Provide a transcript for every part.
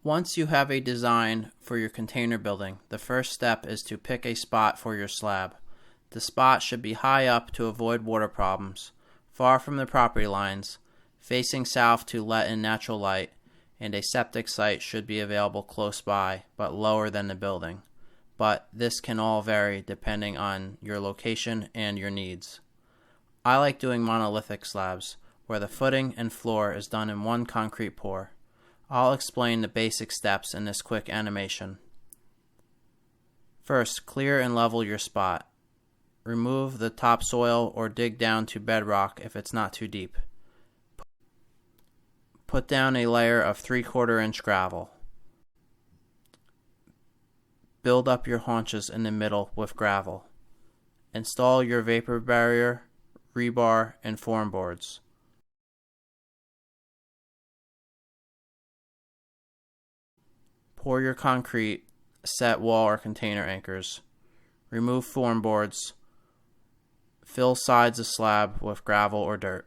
Once you have a design for your container building, the first step is to pick a spot for your slab. The spot should be high up to avoid water problems, far from the property lines, facing south to let in natural light, and a septic site should be available close by, but lower than the building. But this can all vary depending on your location and your needs. I like doing monolithic slabs, where the footing and floor is done in one concrete pour. I'll explain the basic steps in this quick animation. First, clear and level your spot. Remove the topsoil or dig down to bedrock if it's not too deep. Put down a layer of 3/4 inch gravel. Build up your haunches in the middle with gravel. Install your vapor barrier, rebar, and form boards. Pour your concrete, set wall or container anchors. Remove form boards. Fill sides of slab with gravel or dirt.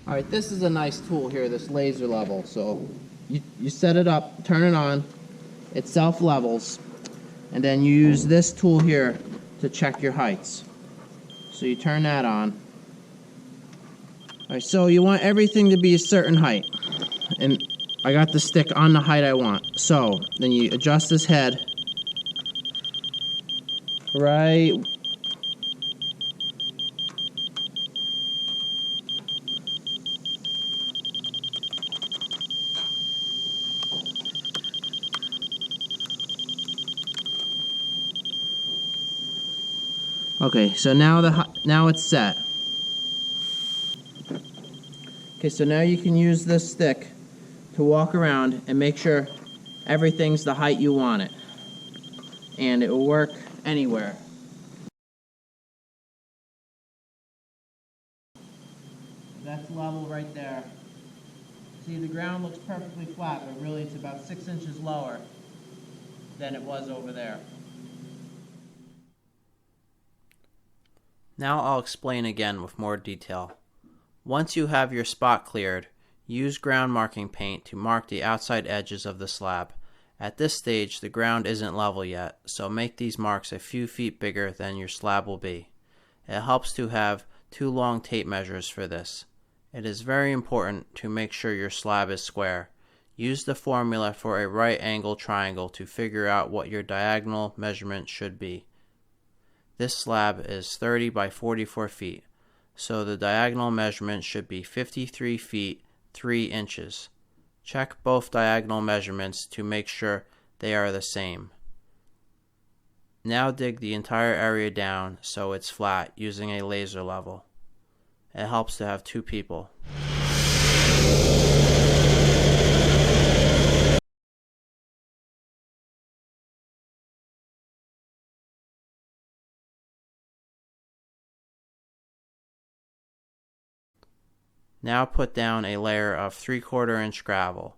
Alright, this is a nice tool here, this laser level. So you set it up, turn it on, it self-levels, and then you use this tool here to check your heights. So you turn that on. Alright, so you want everything to be a certain height. And I got the stick on the height I want. So then you adjust this head right. Okay, so now it's set. Okay, so now you can use this stick to walk around and make sure everything's the height you want it. And it will work anywhere. That's level right there. See, the ground looks perfectly flat, but really it's about 6 inches lower than it was over there. Now I'll explain again with more detail. Once you have your spot cleared, use ground marking paint to mark the outside edges of the slab. At this stage, the ground isn't level yet, so make these marks a few feet bigger than your slab will be. It helps to have 2 long tape measures for this. It is very important to make sure your slab is square. Use the formula for a right angle triangle to figure out what your diagonal measurement should be. This slab is 30 by 44 feet, so the diagonal measurement should be 53 feet 3 inches. Check both diagonal measurements to make sure they are the same. Now dig the entire area down so it's flat using a laser level. It helps to have 2 people. Now put down a layer of 3/4 inch gravel.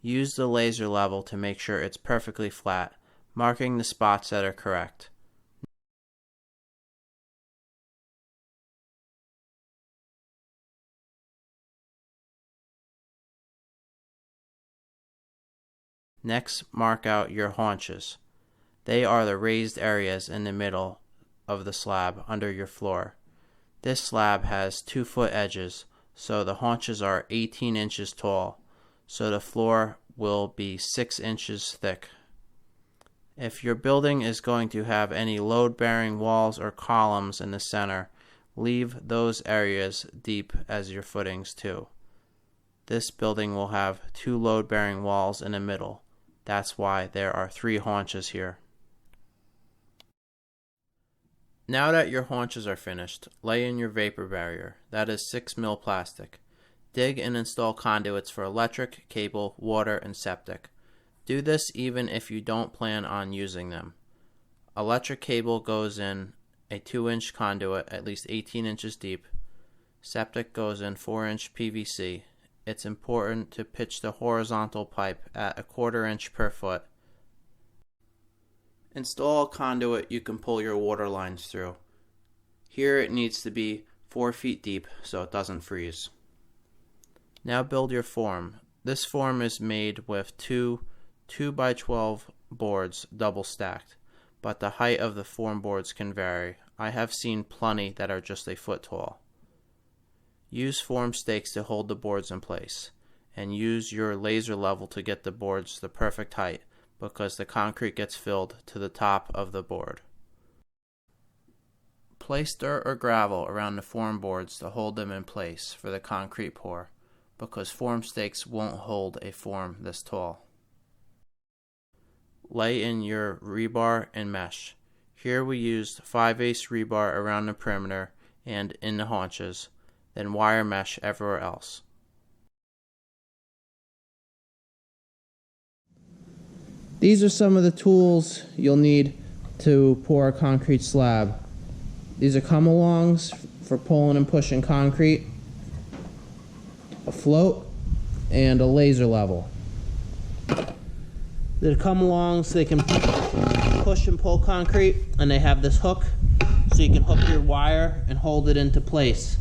Use the laser level to make sure it's perfectly flat, marking the spots that are correct. Next, mark out your haunches. They are the raised areas in the middle of the slab under your floor. This slab has 2-foot edges, so the haunches are 18 inches tall, so the floor will be 6 inches thick. If your building is going to have any load-bearing walls or columns in the center, leave those areas deep as your footings too. This building will have 2 load-bearing walls in the middle. That's why there are 3 haunches here. Now that your haunches are finished, lay in your vapor barrier, that is 6 mil plastic. Dig and install conduits for electric, cable, water, and septic. Do this even if you don't plan on using them. Electric cable goes in a 2-inch conduit at least 18 inches deep. Septic goes in 4-inch PVC. It's important to pitch the horizontal pipe at 1/4 inch per foot. Install a conduit you can pull your water lines through. Here it needs to be 4 feet deep so it doesn't freeze. Now build your form. This form is made with two 2x12 boards double stacked, but the height of the form boards can vary. I have seen plenty that are just a foot tall. Use form stakes to hold the boards in place, and use your laser level to get the boards the perfect height, because the concrete gets filled to the top of the board. Place dirt or gravel around the form boards to hold them in place for the concrete pour, because form stakes won't hold a form this tall. Lay in your rebar and mesh. Here we used 5/8 rebar around the perimeter and in the haunches, then wire mesh everywhere else. These are some of the tools you'll need to pour a concrete slab. These are come-alongs for pulling and pushing concrete, a float, and a laser level. They come-alongs, they can push and pull concrete, and they have this hook so you can hook your wire and hold it into place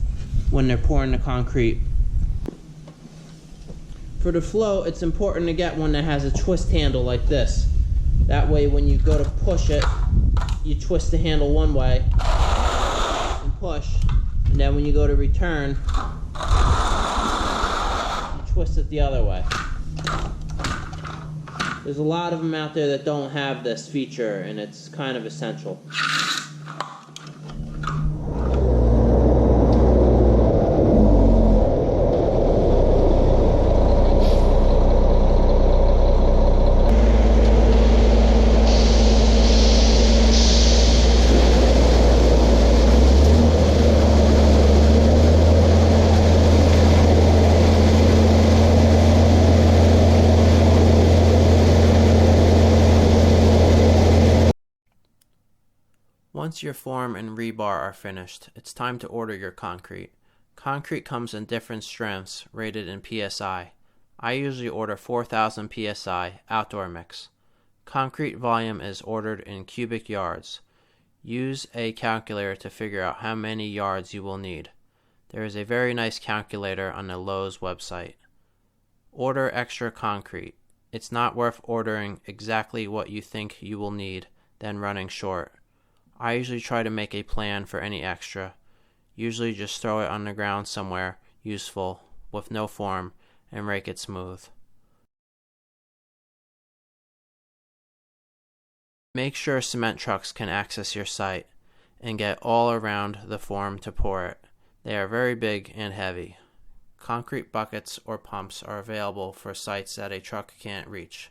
when they're pouring the concrete. For the float, it's important to get one that has a twist handle like this. That way when you go to push it, you twist the handle one way and push, and then when you go to return, you twist it the other way. There's a lot of them out there that don't have this feature, and it's kind of essential. Once your form and rebar are finished, it's time to order your concrete. Concrete comes in different strengths rated in PSI. I usually order 4,000 PSI outdoor mix. Concrete volume is ordered in cubic yards. Use a calculator to figure out how many yards you will need. There is a very nice calculator on the Lowe's website. Order extra concrete. It's not worth ordering exactly what you think you will need, then running short. I usually try to make a plan for any extra. Usually just throw it on the ground somewhere useful with no form and rake it smooth. Make sure cement trucks can access your site and get all around the form to pour it. They are very big and heavy. Concrete buckets or pumps are available for sites that a truck can't reach.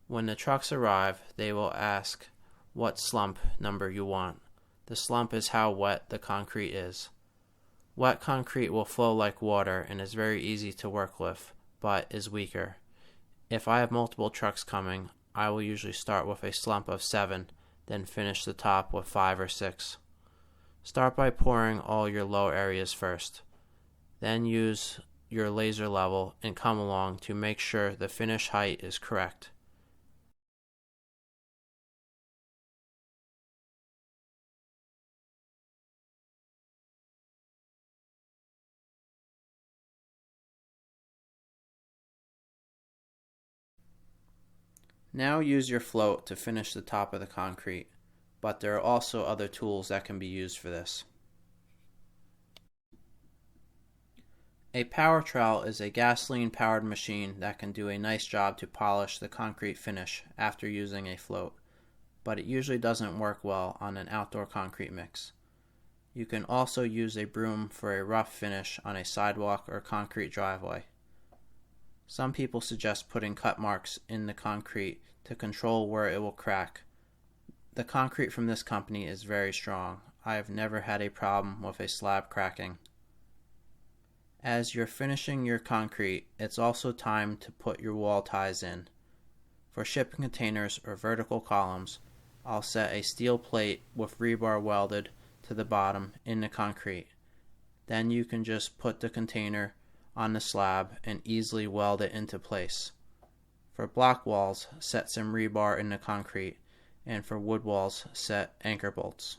When the trucks arrive, they will ask what slump number you want. The slump is how wet the concrete is. Wet concrete will flow like water and is very easy to work with, but is weaker. If I have multiple trucks coming, I will usually start with a slump of 7, then finish the top with 5 or 6. Start by pouring all your low areas first. Then use your laser level and come along to make sure the finish height is correct. Now use your float to finish the top of the concrete, but there are also other tools that can be used for this. A power trowel is a gasoline-powered machine that can do a nice job to polish the concrete finish after using a float, but it usually doesn't work well on an outdoor concrete mix. You can also use a broom for a rough finish on a sidewalk or concrete driveway. Some people suggest putting cut marks in the concrete to control where it will crack. The concrete from this company is very strong. I have never had a problem with a slab cracking. As you're finishing your concrete, it's also time to put your wall ties in. For shipping containers or vertical columns, I'll set a steel plate with rebar welded to the bottom in the concrete. Then you can just put the container on the slab and easily weld it into place. For block walls, set some rebar in the concrete, and for wood walls, set anchor bolts.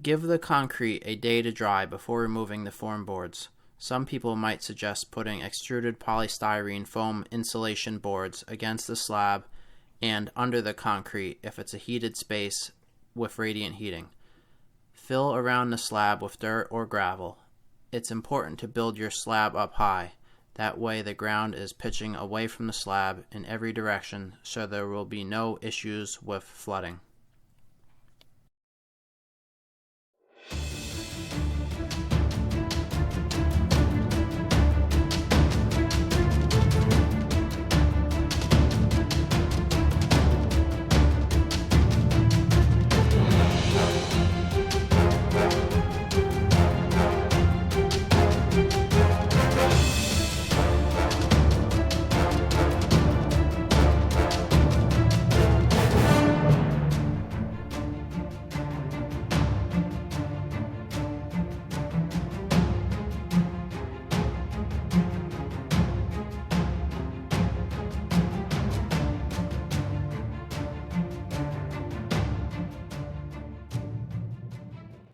Give the concrete a day to dry before removing the form boards. Some people might suggest putting extruded polystyrene foam insulation boards against the slab and under the concrete if it's a heated space with radiant heating. Fill around the slab with dirt or gravel. It's important to build your slab up high. That way the ground is pitching away from the slab in every direction so there will be no issues with flooding.